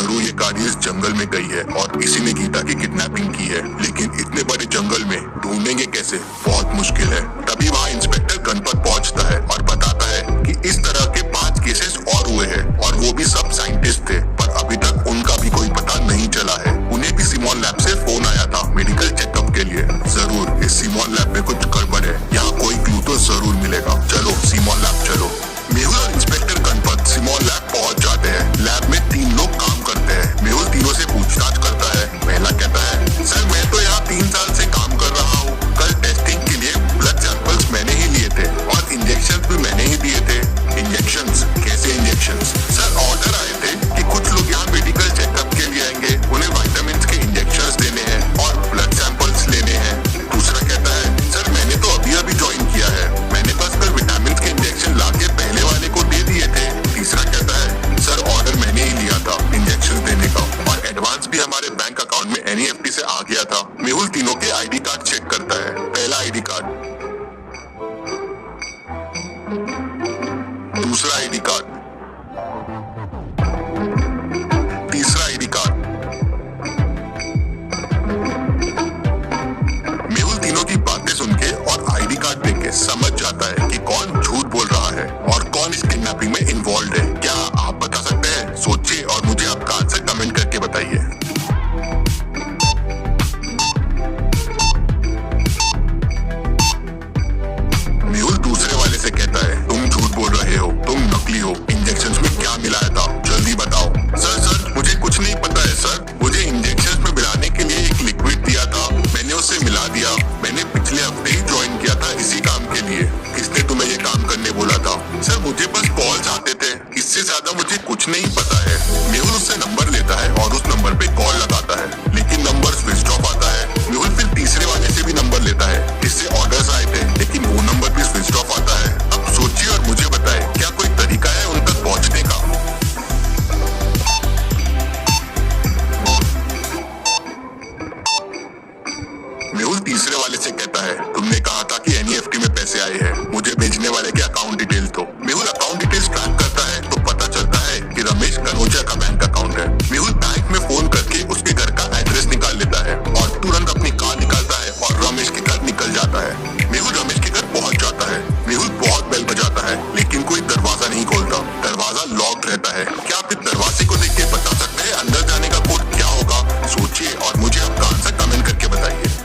जरूर ये गाड़ी इस जंगल में गई है और किसी ने गीता की किडनैपिंग की है, लेकिन इतने बड़े जंगल में ढूंढेंगे कैसे? बहुत मुश्किल है। तभी वहाँ इंस्पेक्टर गणपत पहुँचता है और बताता है कि इस तरह के 5 केसेस और हुए हैं और वो भी सब साइंटिस्ट थे, पर अभी तक उनका भी कोई पता नहीं चला है। उन्हें भी सिमोन लैब से फोन आया था मेडिकल चेकअप के लिए। जरूर इस सिमोन लैब में कुछ गड़बड़ है, यहाँ कोई क्लू तो जरूर मिलेगा। चलो सिमोन लैब चलो। मेहुल और इंस्पेक्टर गणपत सिमोन लैब पहुंच जाते हैं। लैब में 3 लोग काम करते हैं। मेहुल तीनों से पूछताछ करता है। पहला कहता है, सर मैं तो यहाँ 3 साल से काम कर रहा हूँ। कल टेस्टिंग के लिए ब्लड सैंपल्स मैंने ही लिए थे और इंजेक्शन भी मैंने ही दिए थे। इंजेक्शंस? कैसे इंजेक्शंस? सर ऑर्डर आए थे कि कुछ लोग यहाँ मेडिकल चेकअप के लिए आएंगे, उन्हें विटामिन के इंजेक्शंस देने हैं और ब्लड सैंपल्स लेने हैं। दूसरा कहता है, सर मैंने तो अभी ज्वाइन किया है, मैंने बस कल विटामिन के इंजेक्शन लाके पहले वाले को दे दिए थे। तीसरा कहता है, सर ऑर्डर मैंने ही लिया था इंजेक्शन देने का और एडवांस भी हमारे बैंक अकाउंट में NEFT से आ गया था। मेहुल तीनों के ID कार्ड चेक करता है। पहला ID कार्ड, दूसरा ID कार्ड, तीसरा ID कार्ड। मेहुल तीनों की बातें सुन के और ID कार्ड देख के समझ जाता है कि कौन झूठ बोल रहा है और कौन इस किडनैपिंग में इन्वॉल्व है। क्या आप बता सकते हैं? सोचिए और मुझे आपका आंसर कमेंट करके बताइए। मेहुल दूसरे वाले से कहता है, तुम झूठ बोल रहे हो, तुम नकली हो। इंजेक्शंस में क्या मिलाया था? जल्दी बताओ। सर मुझे कुछ नहीं पता है सर, मुझे इंजेक्शंस में मिलाने के लिए एक लिक्विड दिया था, मैंने उसे मिला दिया। मैंने पिछले हफ्ते ही ज्वाइन किया था इसी काम के लिए। किसने तुम्हें ये काम करने बोला था? सर मुझे बस कॉल्स आते थे, इससे ज्यादा मुझे कुछ नहीं पता है। मेहुल उससे नंबर लेता है और उस नंबर पे कॉल लगाता है, लेकिन नंबर स्विच ऑफ आता है। मेहुल फिर तीसरे वाले से भी नंबर लेता है, जिससे ऑर्डर्स आए थे, लेकिन वो नंबर भी स्विच ऑफ आता है। अब सोचिए और मुझे बताए, क्या कोई तरीका है उन तक पहुंचने का? मेहुल तीसरे वाले से कहता है, तुमने कहा था कि NEFT में पैसे आए हैं, मुझे भेजने वाले के अकाउंट डिटेल्स दो। मेहुल अकाउंट डिटेल्स ट्रैक करता है तो पता चलता है कि रमेश कनोजा का बैंक अकाउंट है। मेहुल बैंक में फोन करके उसके घर का एड्रेस निकाल लेता है और तुरंत अपनी कार निकालता है और रमेश के घर निकल जाता है। मेहुल रमेश के घर पहुंच जाता है। मेहुल बहुत बेल बजाता है, लेकिन कोई दरवाजा नहीं खोलता। दरवाजा लॉक रहता है। क्या आप इस दरवाजे को देख के बता सकते हैं अंदर जाने का कोड क्या होगा? सोचिए और मुझे आपका आंसर कमेंट करके बताइए।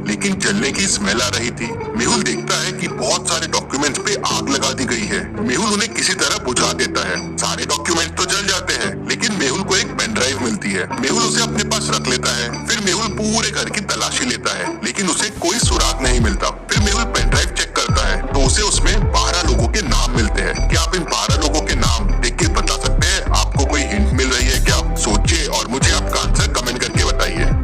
लेकिन जलने की स्मेल आ रही थी। मेहुल देखता है कि बहुत सारे डॉक्यूमेंट्स पे आग लगा दी गई है। मेहुल उन्हें किसी तरह बुझा देता है। सारे डॉक्यूमेंट्स तो जल जाते हैं, लेकिन मेहुल को एक पेन ड्राइव मिलती है। मेहुल उसे अपने पास रख लेता है। फिर मेहुल पूरे घर की तलाशी लेता है, लेकिन उसे कोई सुराग नहीं मिलता। फिर मेहुल पेन ड्राइव चेक करता है तो उसे उसमें 12 लोगों के नाम मिलते हैं। क्या आप इन 12 लोगों के नाम देख के बता सकते हैं? आपको कोई हिंट मिल रही है क्या? सोचिए और मुझे आपका आंसर कमेंट करके बताइए।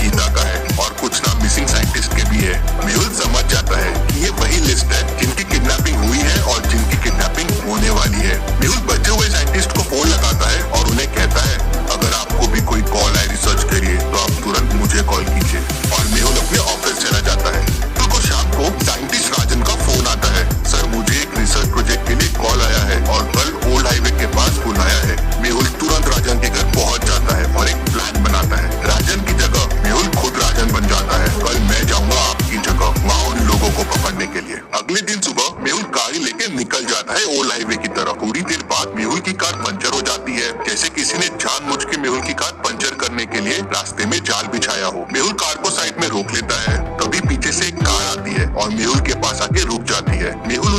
गीता का है और कुछ नाम मिसिंग साइंटिस्ट के भी है। मेहुल समझ जाता है कि ये वही लिस्ट है जिनकी किडनैपिंग हुई है और जिनकी किडनैपिंग होने वाली है। मेहुल बचे हुए साइंटिस्ट को फोन लगाता है और उन्हें कहता है, अगर आपको भी कोई कॉल आए रिसर्च के लिए तो आप तुरंत मुझे कॉल कीजिए। और मेहुल अपने ऑफिस चला जाता है। कल को शाम को साइंटिस्ट राजन का फोन आता है, सर मुझे एक रिसर्च प्रोजेक्ट के लिए कॉल आया है और कल ओल्ड हाईवे के पास बुलाया है। मेहुल तुरंत राजन के घर पहुंच जाता है और एक प्लान बनाता है। राजन की जगह मेहुल खुद राजन बन जाता है। कल मैं जाऊंगा आपकी जगह वहाँ उन लोगों को पकड़ने के लिए। अगले दिन सुबह मेहुल गाड़ी लेके निकल जाता है ओल्ड हाईवे की तरफ। थोड़ी देर बाद मेहुल की कार पंचर हो जाती है, जैसे किसी ने जानबूझ के मेहुल की कार पंचर करने के लिए रास्ते में जाल बिछाया हो। मेहुल कार को साइड में रोक लेता है, तभी पीछे से एक कार आती है और मेहुल के पास आके रुक जाती है। मेहुल